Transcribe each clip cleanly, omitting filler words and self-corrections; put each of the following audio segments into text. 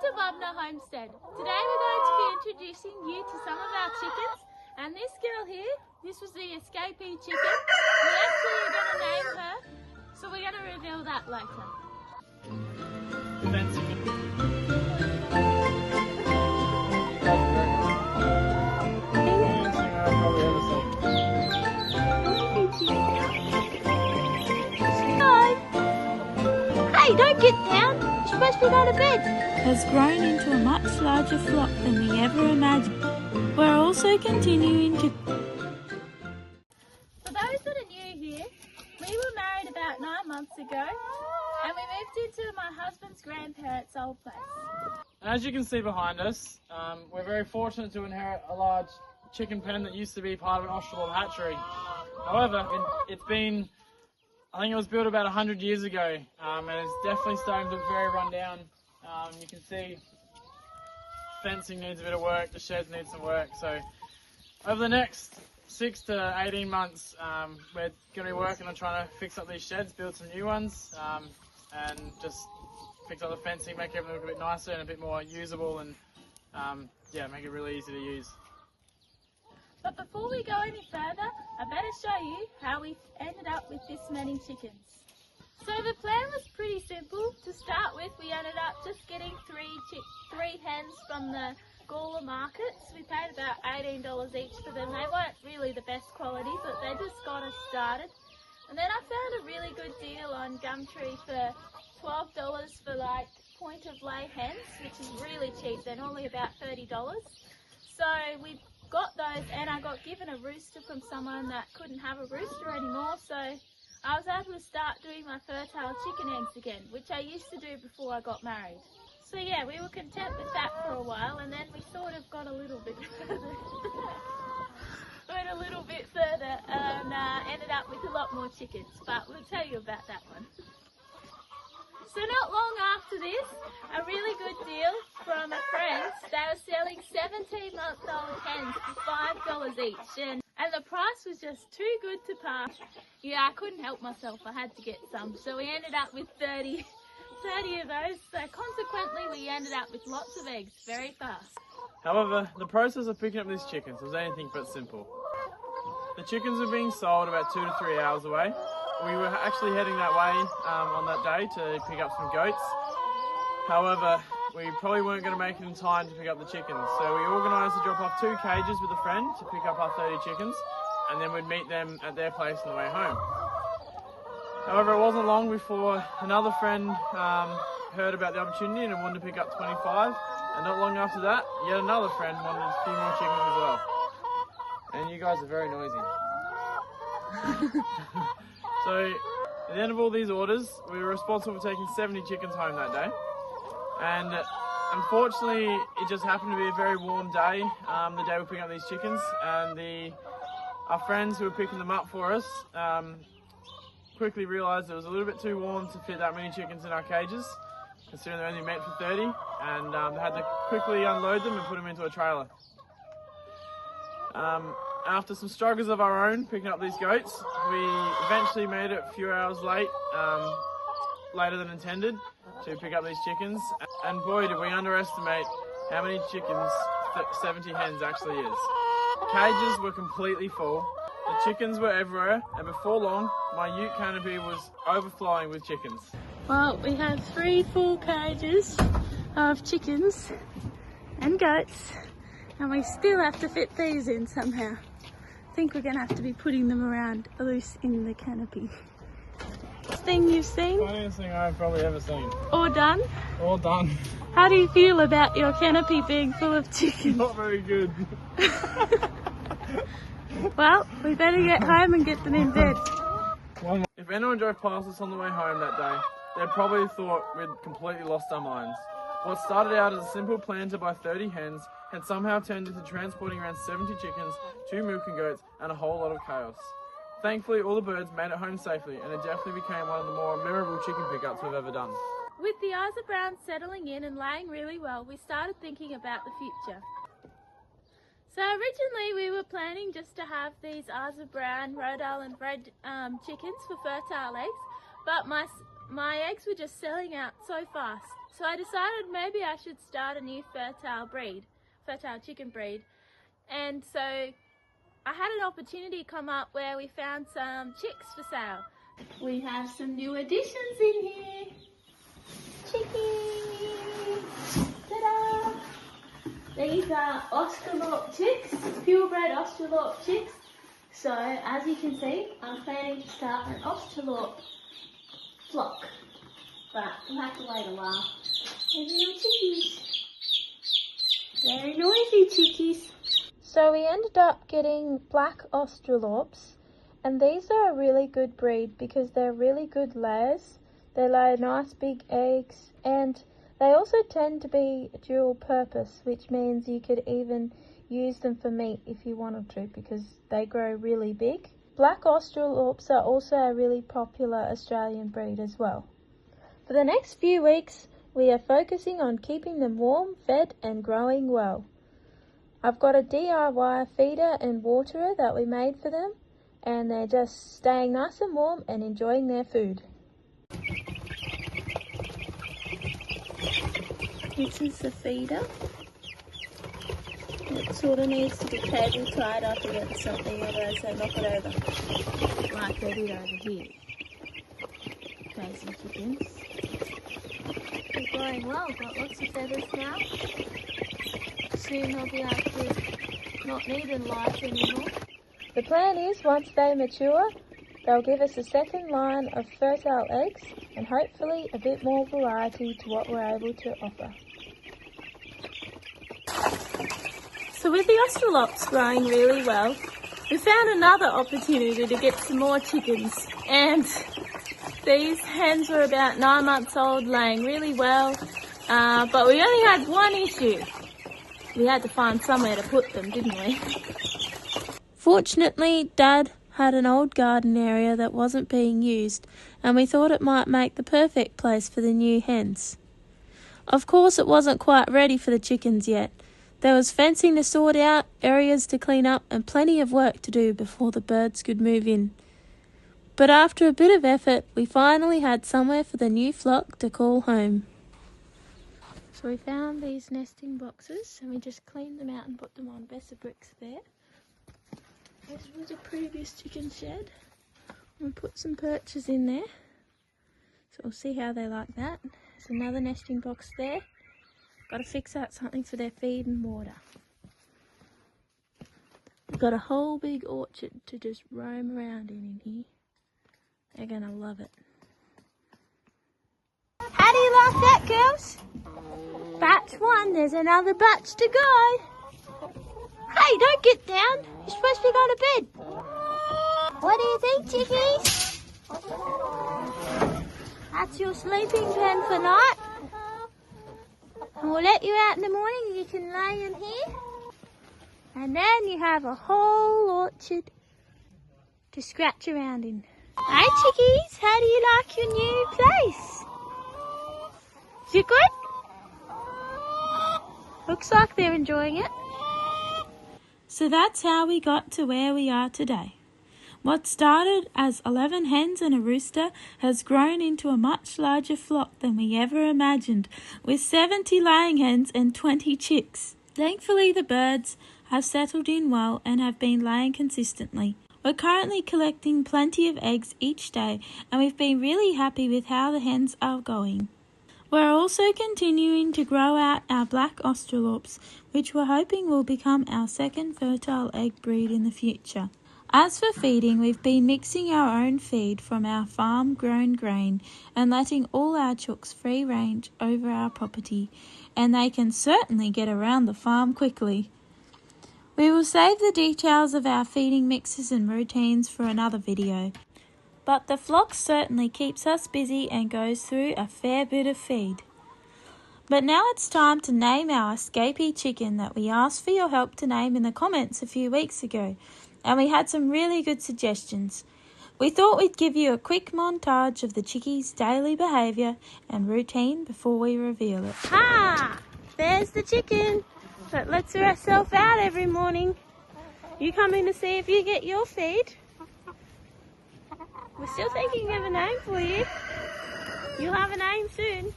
to Bubner Homestead. Today we're going to be introducing you to some of our chickens, and this girl here, this was the escapee chicken. We actually are going to name her, so we're going to reveal that later. Hey, don't get down! You're supposed to go to bed! Has grown into a much larger flock than we ever imagined. We're also continuing to... For those that are new here, we were married about 9 months ago and we moved into my husband's grandparents' old place. As you can see behind us, we're very fortunate to inherit a large chicken pen that used to be part of an Australorp hatchery. However, it's been, I think it was built about 100 years ago, and it's definitely starting to look very run down. You can see fencing needs a bit of work, the sheds need some work, so over the next 6 to 18 months we're going to be working on trying to fix up these sheds, build some new ones, and just fix up the fencing, make everything look a bit nicer and a bit more usable, and yeah, make it really easy to use. But before we go any further, I better show you how we ended up with this many chickens. So the plan was pretty simple. To start with, we ended up just getting three hens from the Gawler markets. We paid about $18 each for them. They weren't really the best quality, but they just got us started. And then I found a really good deal on Gumtree for $12 for like point of lay hens, which is really cheap. They're normally about $30. So we got those, and I got given a rooster from someone that couldn't have a rooster anymore, so I was able to start doing my fertile chicken eggs again, which I used to do before I got married. So yeah, we were content with that for a while, and then we sort of got a little bit further. Went a little bit further and ended up with a lot more chickens, but we'll tell you about that one. So not long after this, a really good deal from a friend. They were selling 17-month-old hens for $5 each, and the price was just too good to pass. Yeah, I couldn't help myself, I had to get some. So we ended up with 30 of those, so consequently we ended up with lots of eggs very fast. However, the process of picking up these chickens was anything but simple. The chickens were being sold about 2 to 3 hours away. We were actually heading that way on that day to pick up some goats. However, we probably weren't going to make it in time to pick up the chickens. So we organised to drop off 2 cages with a friend to pick up our 30 chickens, and then we'd meet them at their place on the way home. However, it wasn't long before another friend heard about the opportunity and wanted to pick up 25. And not long after that, yet another friend wanted a few more chickens as well. And you guys are very noisy. So, at the end of all these orders, we were responsible for taking 70 chickens home that day. And unfortunately, it just happened to be a very warm day, the day we were picking up these chickens. And our friends who were picking them up for us quickly realised it was a little bit too warm to fit that many chickens in our cages, considering they're only meant for 30, and they had to quickly unload them and put them into a trailer. After some struggles of our own picking up these goats, we eventually made it a few hours late, later than intended, to pick up these chickens, and boy did we underestimate how many chickens 70 hens actually is. Cages were completely full, the chickens were everywhere, and before long my ute canopy was overflowing with chickens. Well, we have 3 full cages of chickens and goats, and we still have to fit these in somehow. I think we're going to have to be putting them around loose in the canopy. Best thing you've seen? Funniest thing I've probably ever seen. Or done? All done. How do you feel about your canopy being full of chickens? Not very good. Well, we better get home and get them in bed. If anyone drove past us on the way home that day, they probably thought we'd completely lost our minds. What started out as a simple plan to buy 30 hens had somehow turned into transporting around 70 chickens, 2 milking goats, and a whole lot of chaos. Thankfully, all the birds made it home safely, and it definitely became one of the more memorable chicken pickups we've ever done. With the Isa Browns settling in and laying really well, we started thinking about the future. So originally we were planning just to have these Isa Brown Rhode Island Red chickens for fertile eggs, but my eggs were just selling out so fast. So I decided maybe I should start a new fertile chicken breed. And so I had an opportunity come up where we found some chicks for sale. We have some new additions in here. Chickies! Ta-da! These are Australorp chicks, purebred Australorp chicks. So as you can see, I'm planning to start an Australorp flock. But we'll have to wait a while. There's little chickies. Very noisy chickies. So we ended up getting black Australorps, and these are a really good breed because they're really good layers. They lay nice big eggs, and they also tend to be dual purpose, which means you could even use them for meat if you wanted to because they grow really big. Black Australorps are also a really popular Australian breed as well. For the next few weeks, we are focusing on keeping them warm, fed and growing well. I've got a DIY feeder and waterer that we made for them, and they're just staying nice and warm and enjoying their food. This is the feeder. It sort of needs to be cable tied up against something, otherwise they knock it over. Like they did over here. Crazy chickens. They're growing well, got lots of feathers now. Soon they'll be able to not need a light anymore. The plan is once they mature, they'll give us a second line of fertile eggs and hopefully a bit more variety to what we're able to offer. So with the Australorps growing really well, we found another opportunity to get some more chickens, and these hens were about 9 months old, laying really well, but we only had one issue. We had to find somewhere to put them, didn't we? Fortunately, Dad had an old garden area that wasn't being used, and we thought it might make the perfect place for the new hens. Of course, it wasn't quite ready for the chickens yet. There was fencing to sort out, areas to clean up, and plenty of work to do before the birds could move in. But after a bit of effort, we finally had somewhere for the new flock to call home. So we found these nesting boxes, and we just cleaned them out and put them on Besser bricks there. This was a previous chicken shed. We'll put some perches in there, so we'll see how they like that. There's another nesting box there. Got to fix out something for their feed and water. We've got a whole big orchard to just roam around in here. They're going to love it. How do you like that, girls? Batch 1, there's another batch to go. Hey, don't get down. You're supposed to be going to bed. What do you think, chickies? That's your sleeping pen for night. And we'll let you out in the morning and you can lay in here. And then you have a whole orchard to scratch around in. Hey chickies, how do you like your new place? Is it good? Looks like they're enjoying it. So that's how we got to where we are today. What started as 11 hens and a rooster has grown into a much larger flock than we ever imagined, with 70 laying hens and 20 chicks. Thankfully, the birds have settled in well and have been laying consistently. We're currently collecting plenty of eggs each day, and we've been really happy with how the hens are going. We're also continuing to grow out our black Australorps, which we're hoping will become our second fertile egg breed in the future. As for feeding, we've been mixing our own feed from our farm-grown grain and letting all our chooks free range over our property, and they can certainly get around the farm quickly. We will save the details of our feeding mixes and routines for another video, but the flock certainly keeps us busy and goes through a fair bit of feed. But now it's time to name our escapee chicken that we asked for your help to name in the comments a few weeks ago, and we had some really good suggestions. We thought we'd give you a quick montage of the chickie's daily behaviour and routine before we reveal it. Ha! There's the chicken that lets herself out every morning. You coming to see if you get your feed? We're still thinking of a name for you. You'll have a name soon.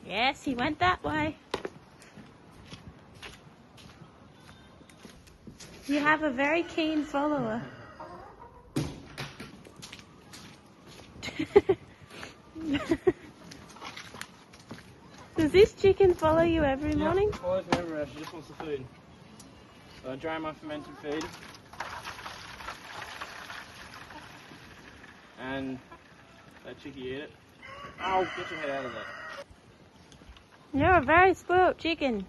Yes, he went that way. You have a very keen follower. Does this chicken follow you every morning? Yeah, follows me everywhere. She just wants the food. So I drain my fermented feed. And that chickie eat it. Oh, get your head out of there. You're a very spoilt chicken.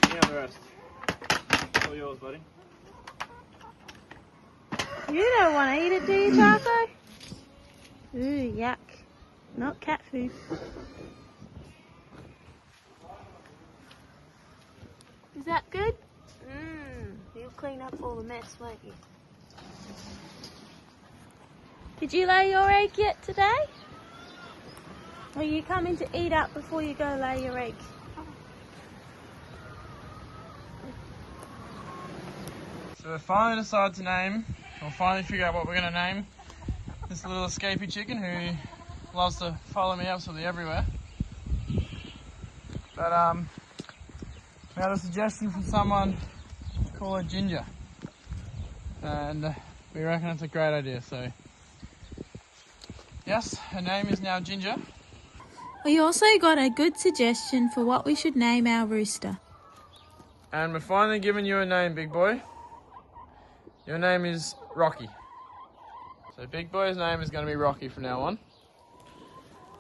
Give me the rest. It's all yours, buddy. You don't want to eat it, do you, Taco? Ooh, yuck. Not cat food. Is that good? You'll clean up all the mess, won't you? Did you lay your egg yet today? Or are you coming to eat up before you go lay your egg? So we finally decided to name, or finally figure out what we're going to name this little escapee chicken who loves to follow me absolutely everywhere. But we had a suggestion from someone to call her Ginger, and we reckon it's a great idea. So yes, her name is now Ginger. We also got a good suggestion for what we should name our rooster. And we're finally giving you a name, big boy. Your name is Rocky. So big boy's name is going to be Rocky from now on.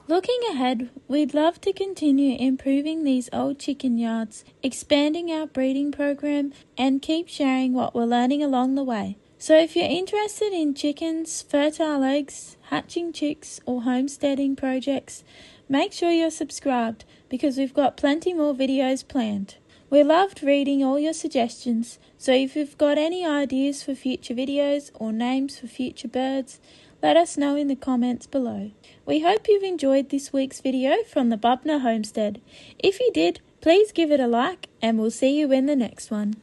Looking ahead, we'd love to continue improving these old chicken yards, expanding our breeding program, and keep sharing what we're learning along the way. So if you're interested in chickens, fertile eggs, hatching chicks, or homesteading projects, make sure you're subscribed because we've got plenty more videos planned. We loved reading all your suggestions, so if you've got any ideas for future videos or names for future birds, let us know in the comments below. We hope you've enjoyed this week's video from the Bubner Homestead. If you did, please give it a like and we'll see you in the next one.